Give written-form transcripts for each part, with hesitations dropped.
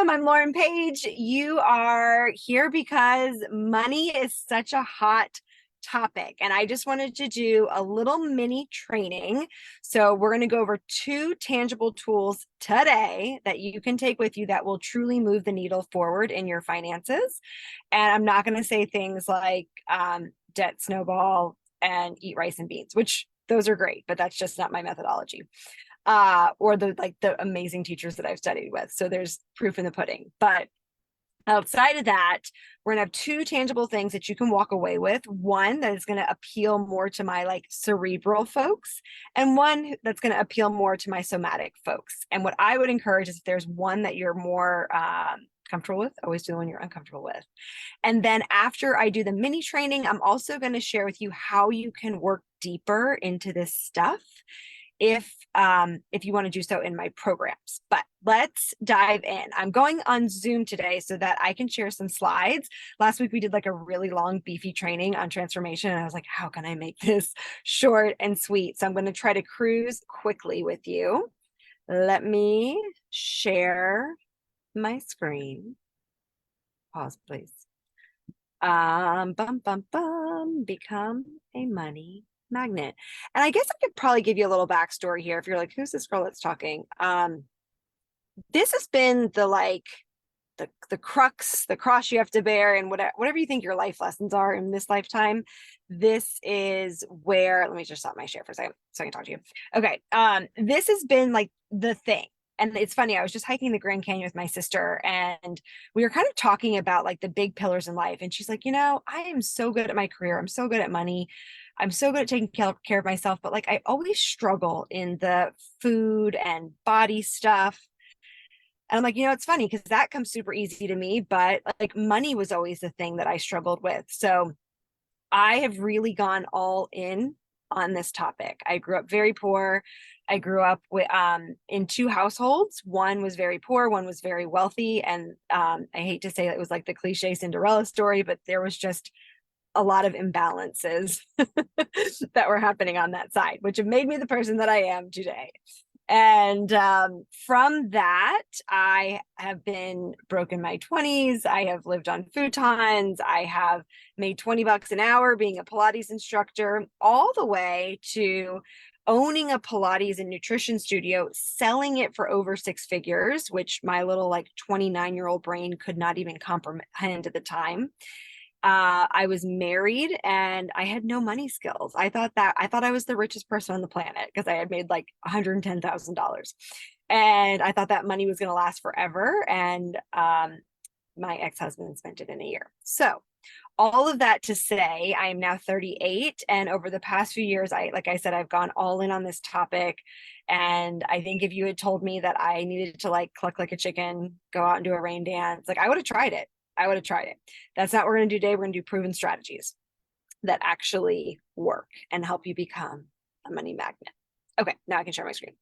Welcome. I'm Lauren Page. You are here because money is such a hot topic. And I just wanted to do a little mini training. So we're going to go over two tangible tools today that you can take with you that will truly move the needle forward in your finances. And I'm not going to say things like debt snowball and eat rice and beans, which those are great, but that's just not my methodology. Or the amazing teachers that I've studied with. So there's proof in the pudding. But outside of that, we're gonna have two tangible things that you can walk away with. One that is gonna appeal more to my like cerebral folks, and one that's gonna appeal more to my somatic folks. And what I would encourage is if there's one that you're more comfortable with, always do the one you're uncomfortable with. And then after I do the mini training, I'm also going to share with you how you can work deeper into this stuff if you want to do so in my programs. But let's dive in. I'm going on Zoom today so that I can share some slides. Last week we did like a really long beefy training on transformation, and I was like, how can I make this short and sweet? So I'm going to try to cruise quickly with you. Let me share my screen. Pause, please. Become a money magnet. And I guess I could probably give you a little backstory here if you're like, who's this girl that's talking? This has been the crux, the cross you have to bear, and whatever you think your life lessons are in this lifetime. This is where, let me just stop my share for a second so I can talk to you. Okay. This has been like the thing. And it's funny, I was just hiking the Grand Canyon with my sister, and we were kind of talking about like the big pillars in life. And she's like, I am so good at my career. I'm so good at money. I'm so good at taking care of myself. But like, I always struggle in the food and body stuff. And I'm like, it's funny because that comes super easy to me. But like, money was always the thing that I struggled with. So I have really gone all in on this topic. I grew up very poor. I grew up with in two households. One was very poor, one was very wealthy. And I hate to say it was like the cliche Cinderella story, but there was just a lot of imbalances that were happening on that side, which have made me the person that I am today. And from that, I have been broke in my 20s. I have lived on futons. I have made $20 an hour being a Pilates instructor, all the way to owning a Pilates and nutrition studio, selling it for over six figures, which my little like 29-year-old brain could not even comprehend at the time. I was married and I had no money skills. I thought I was the richest person on the planet because I had made like $110,000. And I thought that money was going to last forever. And my ex-husband spent it in a year. So all of that to say, I am now 38. And over the past few years, like I said, I've gone all in on this topic. And I think if you had told me that I needed to like cluck like a chicken, go out and do a rain dance, like I would have tried it. That's not what we're going to do today. We're going to do proven strategies that actually work and help you become a money magnet. Okay, now I can share my screen.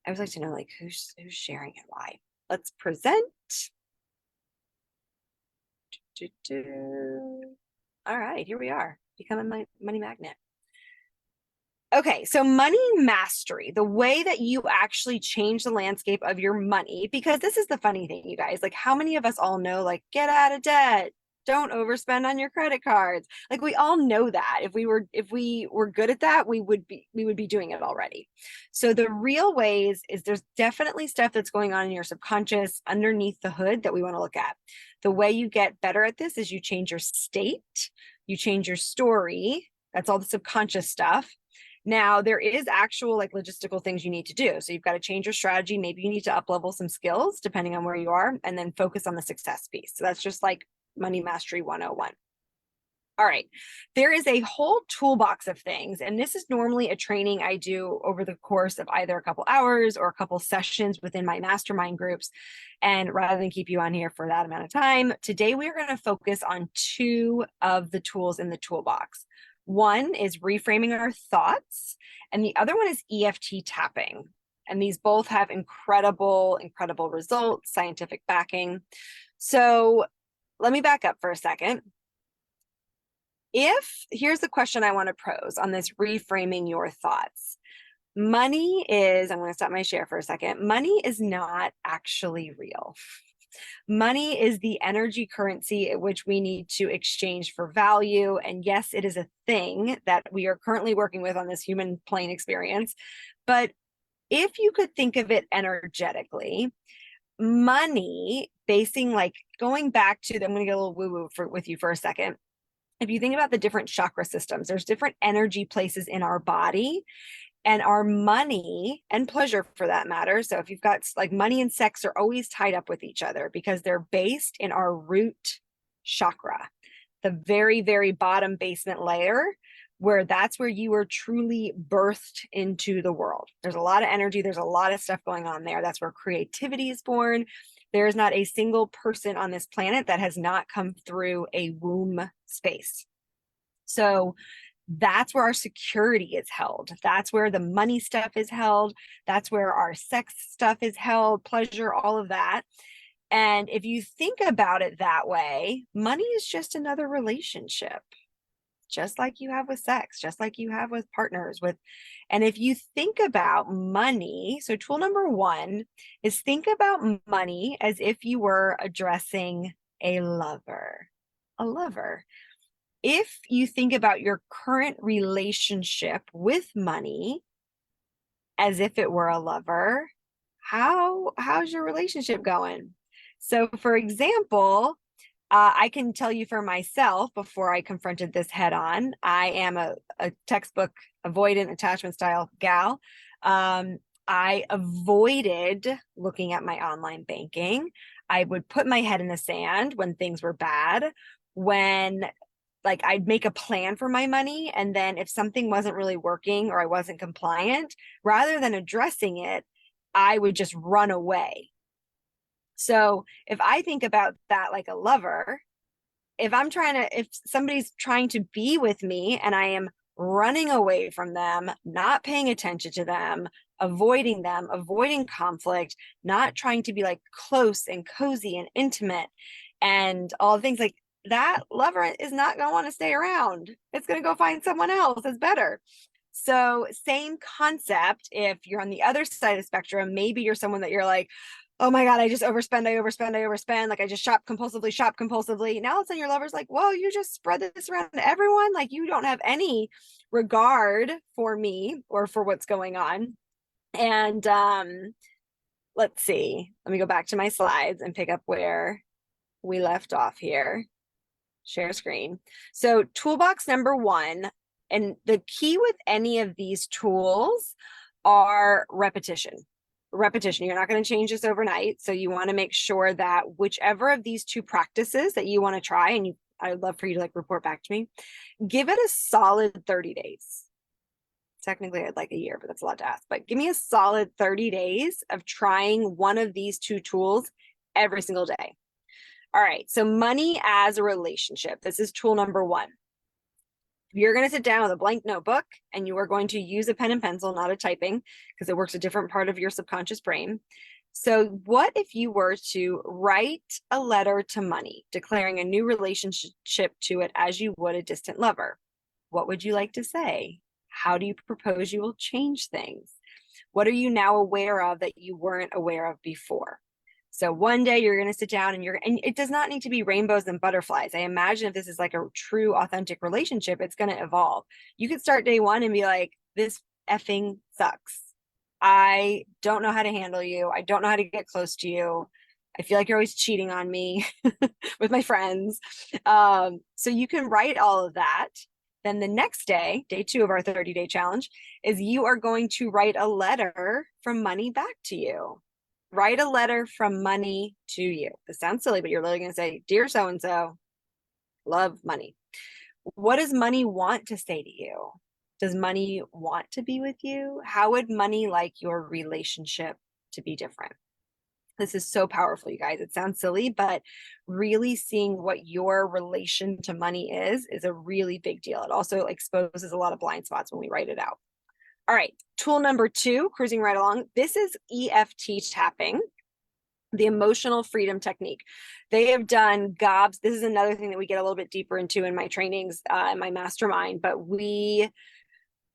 I would like to know like who's sharing and why. Let's present. All right, here we are. Become a money magnet. Okay, so money mastery, the way that you actually change the landscape of your money, because this is the funny thing, you guys, like how many of us all know, like, get out of debt, don't overspend on your credit cards. Like we all know that. If we were good at that, we would be doing it already. So the real ways is there's definitely stuff that's going on in your subconscious underneath the hood that we want to look at. The way you get better at this is you change your state, you change your story. That's all the subconscious stuff. Now, there is actual like logistical things you need to do. So you've got to change your strategy. Maybe you need to up level some skills depending on where you are, and then focus on the success piece. So that's just like Money Mastery 101. All right, there is a whole toolbox of things, and this is normally a training I do over the course of either a couple hours or a couple sessions within my mastermind groups. And rather than keep you on here for that amount of time, today we're going to focus on two of the tools in the toolbox. One is reframing our thoughts, and the other one is EFT tapping. And these both have incredible results, scientific backing. So let me back up for a second. Here's the question I want to pose on this reframing your thoughts. Money is, I'm going to stop my share for a second. Money is not actually real. Money is the energy currency at which we need to exchange for value. And yes, it is a thing that we are currently working with on this human plane experience. But if you could think of it energetically, money, basing like going back to, I'm going to get a little woo-woo with you for a second. If you think about the different chakra systems, there's different energy places in our body, and our money and pleasure for that matter. So if you've got like money and sex are always tied up with each other because they're based in our root chakra, the very, very bottom basement layer, where that's where you were truly birthed into the world. There's a lot of energy. There's a lot of stuff going on there. That's where creativity is born. There is not a single person on this planet that has not come through a womb space. So that's where our security is held. That's where the money stuff is held. That's where our sex stuff is held, pleasure, all of that. And if you think about it that way, money is just another relationship, just like you have with sex, just like you have with partners with. And if you think about money, so tool number one is think about money as if you were addressing a lover. A lover. If you think about your current relationship with money as if it were a lover, how's your relationship going? So for example, I can tell you for myself, before I confronted this head on, I am a textbook avoidant attachment style gal. I avoided looking at my online banking. I would put my head in the sand when things were bad. When like I'd make a plan for my money, and then if something wasn't really working or I wasn't compliant, rather than addressing it, I would just run away. So if I think about that like a lover, if somebody's trying to be with me and I am running away from them, not paying attention to them, avoiding conflict, not trying to be like close and cozy and intimate and all the things, like that lover is not going to want to stay around. It's going to go find someone else that's better. So same concept. If you're on the other side of the spectrum, maybe you're someone that you're like, oh my God, I just overspend. Like I just shop compulsively. Now all of a sudden your lover's like, whoa, you just spread this around to everyone. Like you don't have any regard for me or for what's going on. And let's see, let me go back to my slides and pick up where we left off here. Share screen. So toolbox number one, and the key with any of these tools are repetition. You're not going to change this overnight. So you want to make sure that whichever of these two practices that you want to try, and I'd love for you to like report back to me, give it a solid 30 days. Technically I'd like a year, but that's a lot to ask, but give me a solid 30 days of trying one of these two tools every single day. All right, so money as a relationship. This is tool number one. You're going to sit down with a blank notebook and you are going to use a pen and pencil, not a typing, because it works a different part of your subconscious brain. So what if you were to write a letter to money, declaring a new relationship to it as you would a distant lover? What would you like to say? How do you propose you will change things? What are you now aware of that you weren't aware of before? So one day you're going to sit down and it does not need to be rainbows and butterflies. I imagine if this is like a true, authentic relationship, it's going to evolve. You could start day one and be like, this effing sucks. I don't know how to handle you. I don't know how to get close to you. I feel like you're always cheating on me with my friends. So you can write all of that. Then the next day, day two of our 30-day challenge, is you are going to write a letter from money back to you. Write a letter from money to you. This sounds silly, but you're literally going to say, dear so-and-so, love money. What does money want to say to you? Does money want to be with you? How would money like your relationship to be different? This is so powerful, you guys. It sounds silly, but really seeing what your relation to money is a really big deal. It also exposes a lot of blind spots when we write it out. All right, tool number two, cruising right along. This is EFT tapping, the emotional freedom technique. They have done gobs. This is another thing that we get a little bit deeper into in my trainings, in my mastermind, but we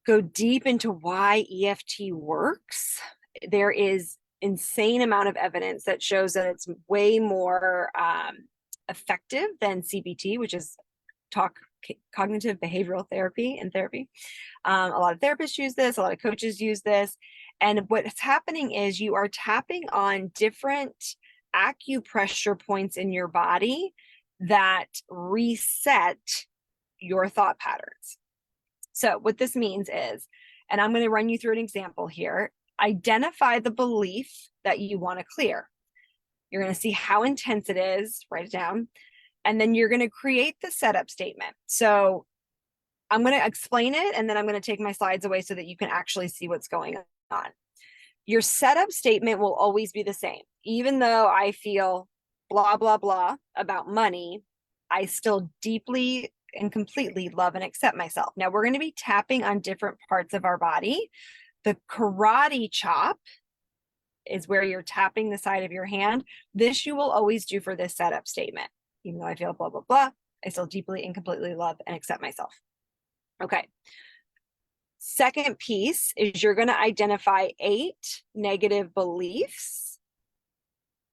go deep into why EFT works, there is insane amount of evidence that shows that it's way more effective than CBT, which is cognitive behavioral therapy and therapy. A lot of therapists use this, a lot of coaches use this. And what's happening is you are tapping on different acupressure points in your body that reset your thought patterns. So what this means is, and I'm going to run you through an example here, identify the belief that you want to clear. You're going to see how intense it is, write it down, and then you're going to create the setup statement. So I'm going to explain it, and then I'm going to take my slides away so that you can actually see what's going on. Your setup statement will always be the same. Even though I feel blah, blah, blah about money, I still deeply and completely love and accept myself. Now we're going to be tapping on different parts of our body. The karate chop is where you're tapping the side of your hand. This you will always do for this setup statement. Even though I feel blah, blah, blah, I still deeply and completely love and accept myself. Okay. Second piece is you're going to identify 8 negative beliefs.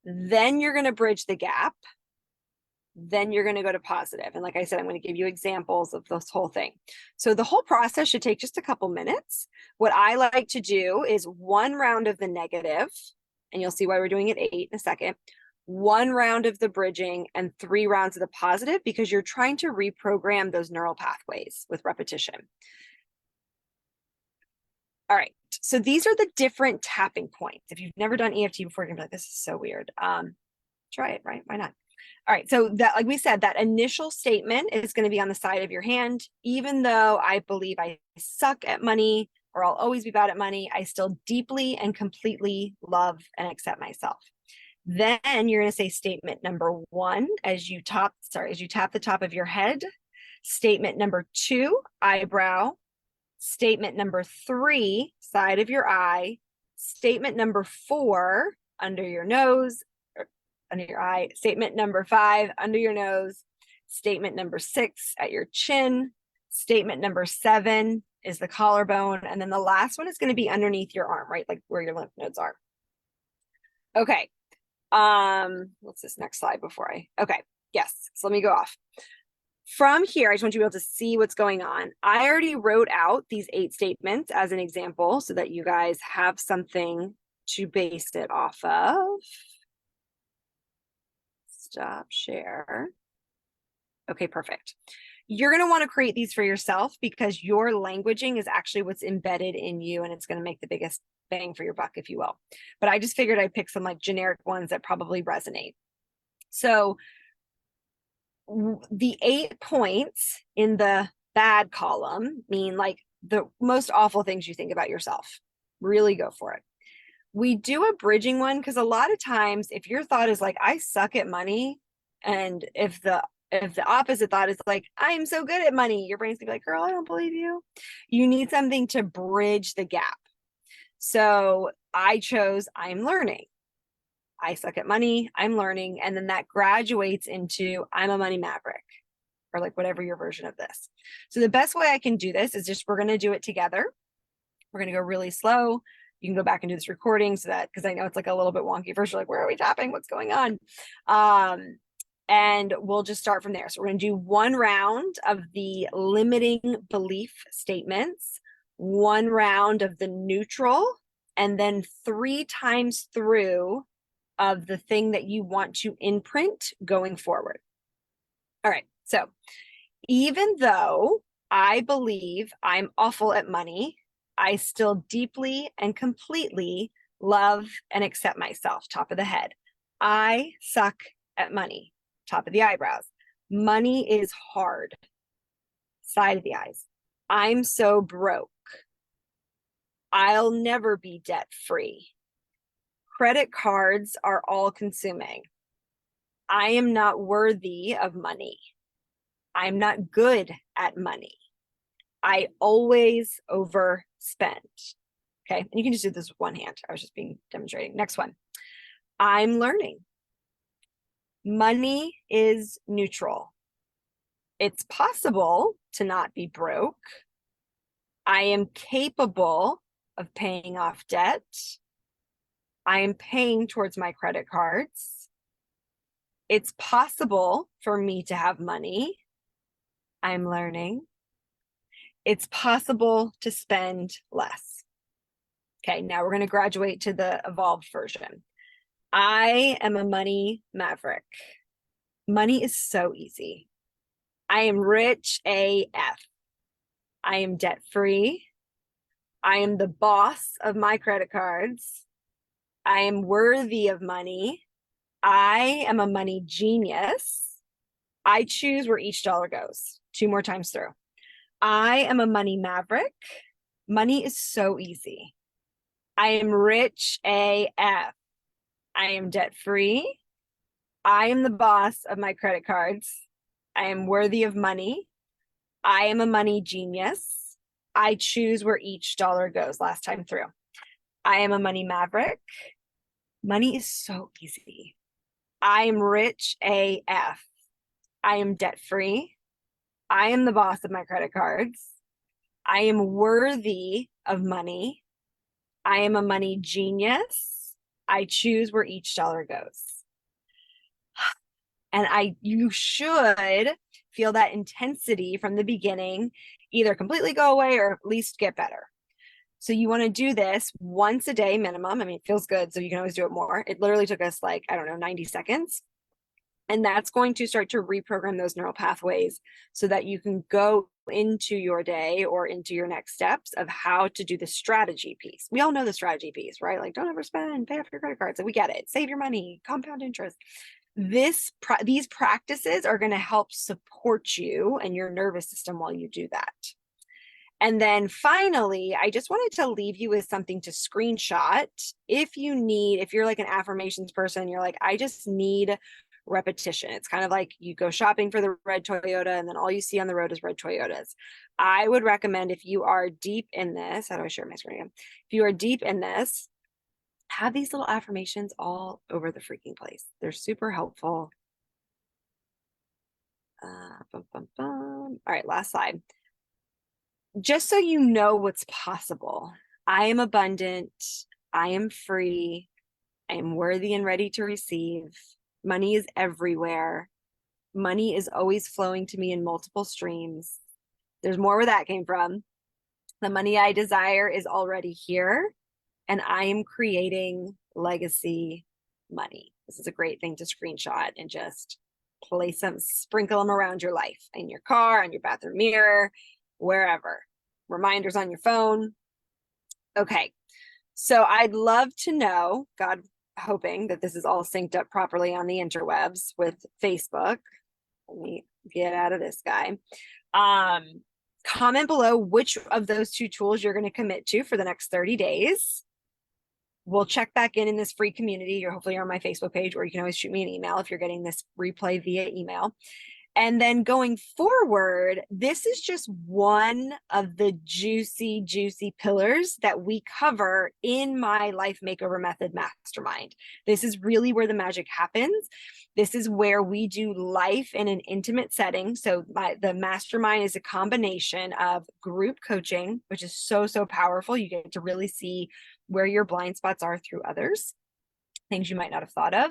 Then you're going to bridge the gap. Then you're going to go to positive. And like I said, I'm going to give you examples of this whole thing. So the whole process should take just a couple minutes. What I like to do is 1 round of the negative, and you'll see why we're doing it 8 in a second. 1 round of the bridging and 3 rounds of the positive, because you're trying to reprogram those neural pathways with repetition. All right, so these are the different tapping points. If you've never done EFT before, you're gonna be like, this is so weird. Try it, right? Why not? All right, so that, like we said, that initial statement is going to be on the side of your hand. Even though I believe I suck at money, or I'll always be bad at money, I still deeply and completely love and accept myself. Then you're going to say statement number 1 as you tap the top of your head. Statement number 2, eyebrow. Statement number 3, side of your eye. Statement number 4, under your nose, under your eye. Statement number 5, under your nose. Statement number 6, at your chin. Statement number 7 is the collarbone. And then the last one is going to be underneath your arm, right? Like where your lymph nodes are. Okay. What's this next slide okay. Yes. So let me go off. From here, I just want you to be able to see what's going on. I already wrote out these 8 statements as an example so that you guys have something to base it off of. Stop share. Okay, perfect. You're going to want to create these for yourself because your languaging is actually what's embedded in you, and it's going to make the biggest bang for your buck, if you will. But I just figured I'd pick some like generic ones that probably resonate. So the 8 points in the bad column mean like the most awful things you think about yourself. Really go for it. We do a bridging one because a lot of times if your thought is like, I suck at money, and if the opposite thought is like, I'm so good at money, your brain's gonna be like, girl, I don't believe you. You need something to bridge the gap. So I chose, I'm learning. I suck at money, I'm learning. And then that graduates into, I'm a money maverick, or like whatever your version of this. So the best way I can do this is just, we're going to do it together. We're going to go really slow. You can go back and do this recording so that, because I know it's like a little bit wonky first, you're like, where are we tapping? What's going on? And we'll just start from there. So we're going to do 1 round of the limiting belief statements, 1 round of the neutral, and then 3 times through of the thing that you want to imprint going forward. All right. So even though I believe I'm awful at money, I still deeply and completely love and accept myself. Top of the head. I suck at money. Top of the eyebrows. Money is hard. Side of the eyes. I'm so broke. I'll never be debt free. Credit cards are all consuming. I am not worthy of money. I'm not good at money. I always overspend. Okay, and you can just do this with 1 hand. I was just demonstrating. Next one. I'm learning. Money is neutral. It's possible to not be broke. I am capable of paying off debt. I am paying towards my credit cards. It's possible for me to have money. I'm learning. It's possible to spend less. Okay, now we're going to graduate to the evolved version. I am a money maverick. Money is so easy. I am rich AF. I am debt free. I am the boss of my credit cards. I am worthy of money. I am a money genius. I choose where each dollar goes. 2 more times through. I am a money maverick. Money is so easy. I am rich AF. I am debt free. I am the boss of my credit cards. I am worthy of money. I am a money genius. I choose where each dollar goes. Last time through. I am a money maverick. Money is so easy. I am rich AF. I am debt free. I am the boss of my credit cards. I am worthy of money. I am a money genius. I choose where each dollar goes. And you should feel that intensity from the beginning either completely go away or at least get better. So you want to do this once a day minimum. I mean, it feels good, so you can always do it more. It literally took us like, I don't know, 90 seconds. And that's going to start to reprogram those neural pathways so that you can go into your day or into your next steps of how to do the strategy piece. We all know the strategy piece, right? Like, don't overspend, pay off your credit cards. So we get it. Save your money, compound interest. These practices are going to help support you and your nervous system while you do that. And then finally, I just wanted to leave you with something to screenshot. If you're like an affirmations person, you're like, I just need repetition. It's kind of like you go shopping for the red Toyota and then all you see on the road is red Toyotas. I would recommend, if you are deep in this, how do I share my screen again? If you are deep in this, have these little affirmations all over the freaking place. They're super helpful. All right, last slide. Just so you know what's possible. I am abundant. I am free. I am worthy and ready to receive. Money is everywhere. Money is always flowing to me in multiple streams. There's more where that came from. The money I desire is already here, and I am creating legacy money. This is a great thing to screenshot and just sprinkle them around your life, in your car, on your bathroom mirror, wherever. Reminders on your phone. Okay, so I'd love to know, God, hoping that this is all synced up properly on the interwebs with Facebook. Let me get out of this guy. Comment below which of those 2 tools you're going to commit to for the next 30 days. We'll check back in this free community. You're hopefully on my Facebook page, or you can always shoot me an email if you're getting this replay via email. And then going forward, this is just one of the juicy, juicy pillars that we cover in my Life Makeover Method Mastermind. This is really where the magic happens. This is where we do life in an intimate setting. So the mastermind is a combination of group coaching, which is so, so powerful. You get to really see where your blind spots are through others, things you might not have thought of.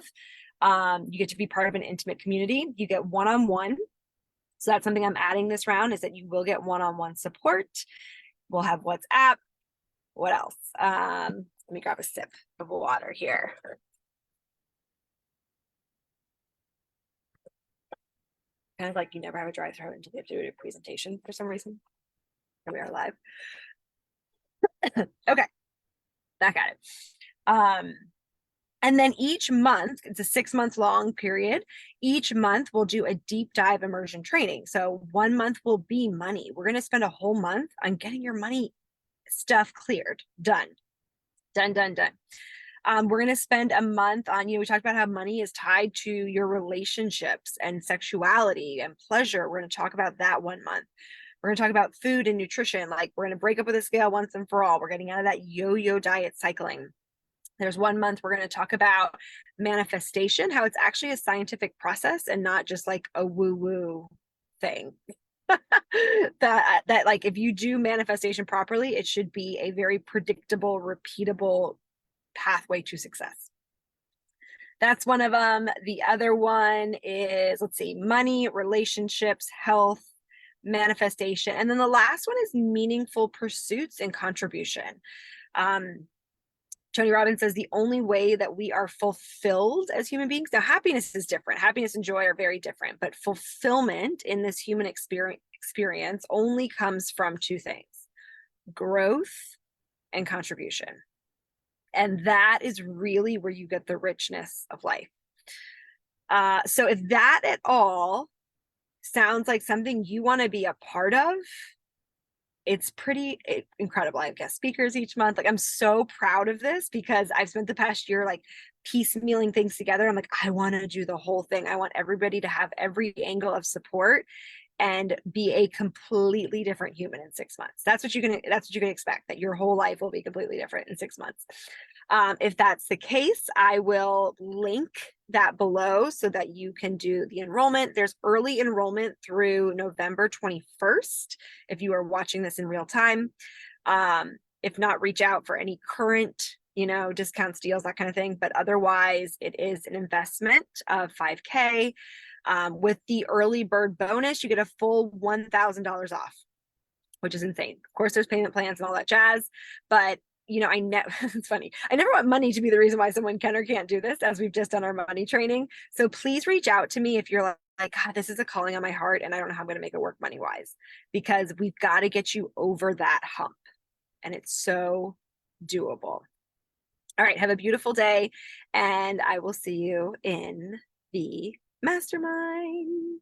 You get to be part of an intimate community. You get one-on-one. So that's something I'm adding this round, is that you will get one-on-one support. We'll have WhatsApp. What else? Let me grab a sip of water here. Kind of like you never have a dry throat until you have to do a presentation for some reason. Here we are live. Okay, back at it. And then each month, it's a 6-month long period. Each month we'll do a deep dive immersion training. So 1 month will be money. We're going to spend a whole month on getting your money stuff cleared. Done. We're going to spend a month on, we talked about how money is tied to your relationships and sexuality and pleasure. We're going to talk about that 1 month. We're going to talk about food and nutrition. Like, we're going to break up with a scale once and for all. We're getting out of that yo-yo diet cycling. There's 1 month we're going to talk about manifestation, how it's actually a scientific process and not just like a woo-woo thing. that like if you do manifestation properly, it should be a very predictable, repeatable pathway to success. That's one of them. The other one is, let's see, money, relationships, health, manifestation. And then the last one is meaningful pursuits and contribution. Tony Robbins says the only way that we are fulfilled as human beings, now happiness is different. Happiness and joy are very different, but fulfillment in this human experience only comes from two things: growth and contribution. And that is really where you get the richness of life. So if that at all sounds like something you want to be a part of, it's pretty incredible. I have guest speakers each month. Like, I'm so proud of this because I've spent the past year like piecemealing things together. I'm like, I want to do the whole thing. I want everybody to have every angle of support and be a completely different human in 6 months. That's what you can expect, that your whole life will be completely different in 6 months. If that's the case, I will link that below so that you can do the enrollment. There's early enrollment through November 21st if you are watching this in real time. If not, reach out for any current, discounts, deals, that kind of thing. But otherwise, it is an investment of $5K. With the early bird bonus, you get a full $1,000 off, which is insane. Of course, there's payment plans and all that jazz, but it's funny. I never want money to be the reason why someone can or can't do this, as we've just done our money training. So please reach out to me if you're like, God, this is a calling on my heart and I don't know how I'm going to make it work money wise, because we've got to get you over that hump and it's so doable. All right. Have a beautiful day and I will see you in the mastermind.